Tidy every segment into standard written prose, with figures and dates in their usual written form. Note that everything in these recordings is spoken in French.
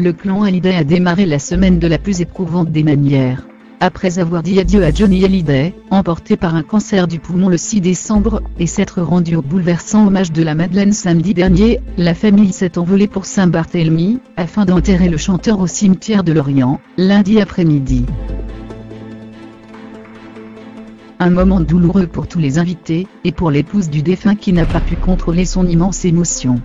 Le clan Hallyday a démarré la semaine de la plus éprouvante des manières. Après avoir dit adieu à Johnny Hallyday, emporté par un cancer du poumon le 6 décembre, et s'être rendu au bouleversant hommage de la Madeleine samedi dernier, la famille s'est envolée pour Saint-Barthélemy, afin d'enterrer le chanteur au cimetière de Lorient, lundi après-midi. Un moment douloureux pour tous les invités, et pour l'épouse du défunt qui n'a pas pu contrôler son immense émotion.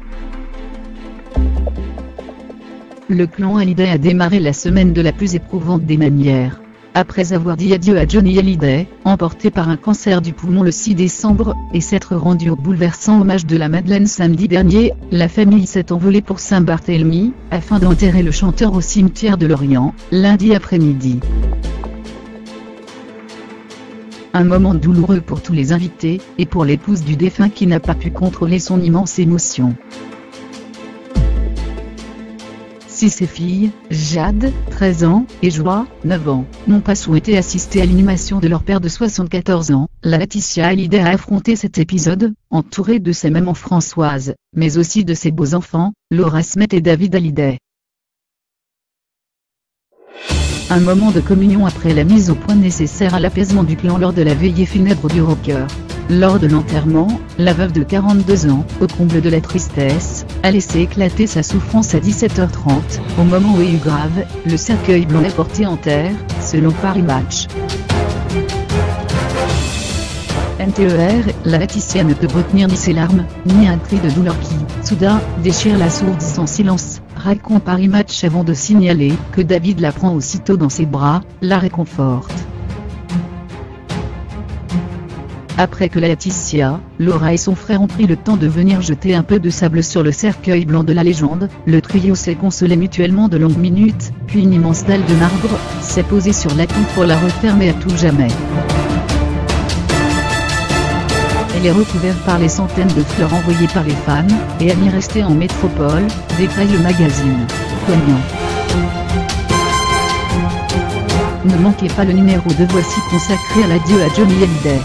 Le clan Hallyday a démarré la semaine de la plus éprouvante des manières. Après avoir dit adieu à Johnny Hallyday, emporté par un cancer du poumon le 6 décembre, et s'être rendu au bouleversant hommage de la Madeleine samedi dernier, la famille s'est envolée pour Saint-Barthélemy, afin d'enterrer le chanteur au cimetière de Lorient, lundi après-midi. Un moment douloureux pour tous les invités, et pour l'épouse du défunt qui n'a pas pu contrôler son immense émotion. Si ses filles, Jade, 13 ans, et Joie, 9 ans, n'ont pas souhaité assister à l'inhumation de leur père de 74 ans, la Laetitia Hallyday a affronté cet épisode, entourée de sa maman Françoise, mais aussi de ses beaux-enfants, Laura Smet et David Hallyday. Un moment de communion après la mise au point nécessaire à l'apaisement du clan lors de la veillée funèbre du rocker. Lors de l'enterrement, la veuve de 42 ans, au comble de la tristesse, a laissé éclater sa souffrance à 17h30, au moment où est grave, le cercueil blanc est porté en terre, selon Paris Match. NTER, la Laetitia ne peut retenir ni ses larmes, ni un cri de douleur qui, soudain, déchire l'assourdissant silence, raconte Paris Match avant de signaler que David la prend aussitôt dans ses bras, la réconforte. Après que la Laetitia, Laura et son frère ont pris le temps de venir jeter un peu de sable sur le cercueil blanc de la légende, le trio s'est consolé mutuellement de longues minutes, puis une immense dalle de marbre s'est posée sur la tombe pour la refermer à tout jamais. Elle est recouverte par les centaines de fleurs envoyées par les fans, et elle y restait en métropole, détaille le magazine. Poignant. Ne manquez pas le numéro de Voici consacré à l'adieu à Johnny Hallyday.